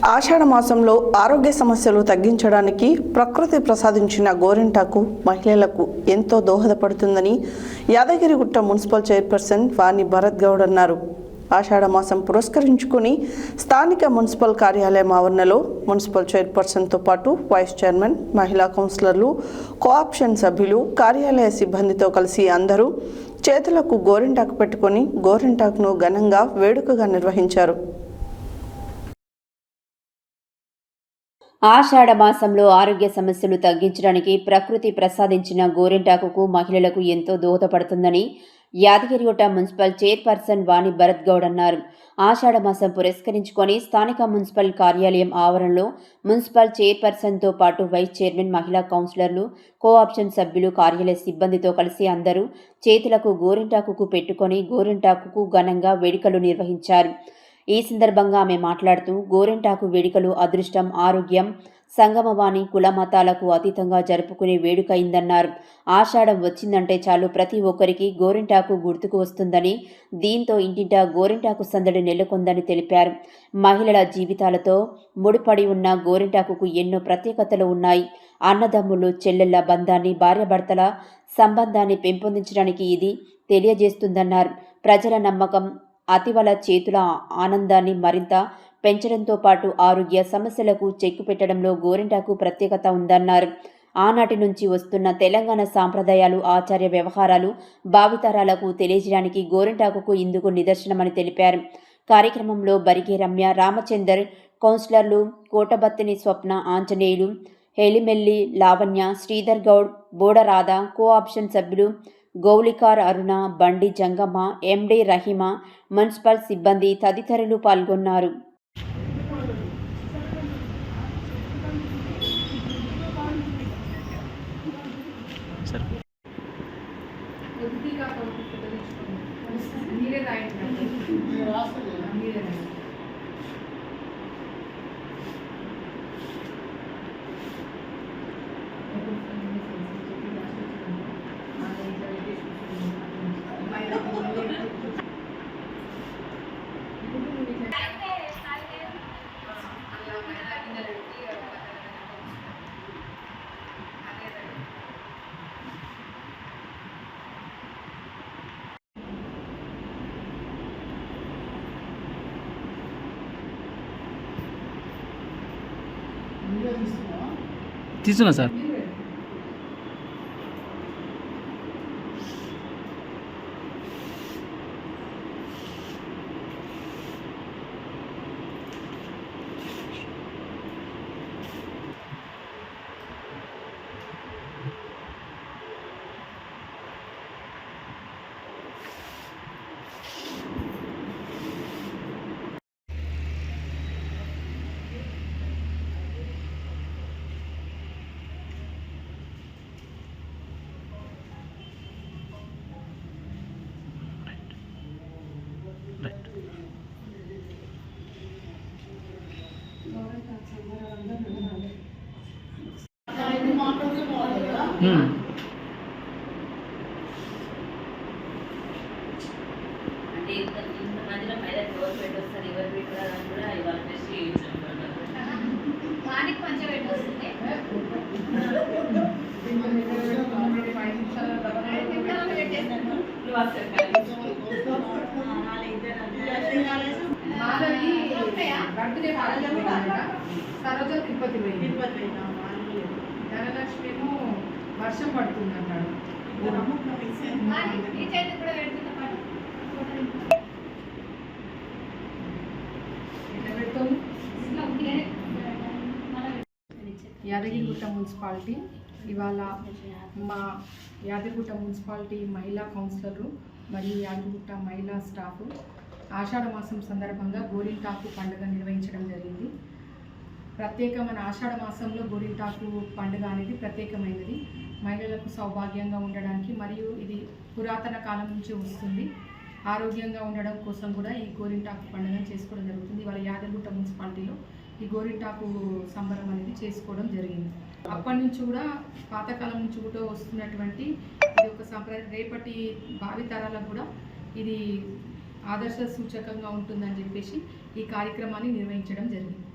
ఆషాఢ మాసంలో ఆరోగ్య సమస్యలు తగ్గించడానికి ప్రకృతి ప్రసాదించిన గోరింటాకు మహిళలకు ఎంతో దోహదపడుతుందని యాదగిరిగుట్ట మున్సిపల్ చైర్పర్సన్ వాణి భరత్ గౌడ్ అన్నారు. ఆషాఢ మాసం పురస్కరించుకుని స్థానిక మున్సిపల్ కార్యాలయం ఆవరణలో మున్సిపల్ చైర్పర్సన్తో పాటు వైస్ చైర్మన్, మహిళా కౌన్సిలర్లు, కోఆప్షన్ సభ్యులు, కార్యాలయ సిబ్బందితో కలిసి అందరూ చేతులకు గోరింటాకు పెట్టుకొని గోరింటాకును ఘనంగా వేడుకగా నిర్వహించారు. ఆషాఢ మాసంలో ఆరోగ్య సమస్యలు తగ్గించడానికి ప్రకృతి ప్రసాదించిన గోరింటాకుకు మహిళలకు ఎంతో దోహదపడుతుందని యాదగిరిగుట్ట మున్సిపల్ చైర్పర్సన్ వాణి భరత్ గౌడ్ అన్నారు. ఆషాఢ మాసం పురస్కరించుకొని స్థానిక మున్సిపల్ కార్యాలయం ఆవరణలో మున్సిపల్ చైర్పర్సన్తో పాటు వైస్ చైర్మన్, మహిళా కౌన్సిలర్లు, కోఆప్షన్ సభ్యులు, కార్యాలయ సిబ్బందితో కలిసి అందరూ చేతులకు గోరింటాకుకు పెట్టుకొని గోరింటాకుకు ఘనంగా వేడుకలు నిర్వహించారు. ఈ సందర్భంగా ఆమె మాట్లాడుతూ గోరింటాకు వేడుకలు అదృష్టం, ఆరోగ్యం, సంగమవాణి, కుల మతాలకు అతీతంగా జరుపుకునే వేడుక అయిందన్నారు. ఆషాఢం వచ్చిందంటే చాలు ప్రతి ఒక్కరికి గోరింటాకు గుర్తుకు వస్తుందని, దీంతో ఇంటింటా గోరింటాకు సందడి నెలకొందని తెలిపారు. మహిళల జీవితాలతో ముడిపడి ఉన్న గోరింటాకుకు ఎన్నో ప్రత్యేకతలు ఉన్నాయి. అన్నదమ్ములు, చెల్లెళ్ల బంధాన్ని, భార్యాభర్తల సంబంధాన్ని పెంపొందించడానికి ఇది తెలియజేస్తుందన్నారు. ప్రజల నమ్మకం అతివల చేతుల ఆనందాన్ని మరింత పెంచడంతో పాటు ఆరోగ్య సమస్యలకు చెక్కు పెట్టడంలో గోరింటాకు ప్రత్యేకత ఉందన్నారు. ఆనాటి నుంచి వస్తున్న తెలంగాణ సాంప్రదాయాలు, ఆచార్య వ్యవహారాలు భావితరాలకు తెలియజేయడానికి గోరింటాకుకు ఇందుకు నిదర్శనమని తెలిపారు. కార్యక్రమంలో బరిగే రమ్య, రామచందర్, కౌన్సిలర్లు కోటబత్తిని స్వప్న, ఆంజనేయులు, హెలిమెల్లి లావణ్య, శ్రీధర్ గౌడ్, బోడరాధ, కోఆప్షన్ సభ్యులు గౌలికార్ అరుణ, బండి జంగమ్మ, ఎండి రహీమ, మున్సిపల్ సిబ్బంది తదితరులు పాల్గొన్నారు. తీసుకున్నా సార్. అంటే ఇంత మధ్యలో పైన డోర్ పెట్టొస్తారు, ఎవరు పెట్టారు అని కూడా ఇవాళ టెస్ట్ చేయించాను. వానికి మంచిగా పెట్టొస్తుంది. సరోజ తిరుపతి పోయింది. ధనలక్ష్మి వర్షం పడుతుంది అన్నాడు. యాదగిరిగుట్ట మున్సిపాలిటీ ఇవాళ మా యాదగిరిగుట్ట మున్సిపాలిటీ మహిళా కౌన్సిలర్లు మరియు యాదగిరిగుట్ట మహిళా స్టాఫ్ ఆషాఢ మాసం సందర్భంగా గోరింటాకు పండుగ నిర్వహించడం జరిగింది. ప్రత్యేకమైన ఆషాఢ మాసంలో గోరింటాకు పండుగ అనేది ప్రత్యేకమైనది. మహిళలకు సౌభాగ్యంగా ఉండడానికి మరియు ఇది పురాతన కాలం నుంచి వస్తుంది. ఆరోగ్యంగా ఉండడం కోసం కూడా ఈ గోరింటాకు పండుగను చేసుకోవడం జరుగుతుంది. ఇవాళ యాదగిరిగుట్ట మున్సిపాలిటీలో ఈ గోరింటాకు సంబరం అనేది చేసుకోవడం జరిగింది. అప్పటి నుంచి కూడా పాతకాలం నుంచి కూడా వస్తున్నటువంటి ఇది ఒక సంప్రదాయం. రేపటి భావితరాలకు కూడా ఇది ఆదర్శ సూచకంగా ఉంటుందని చెప్పేసి ఈ కార్యక్రమాన్ని నిర్వహించడం జరిగింది.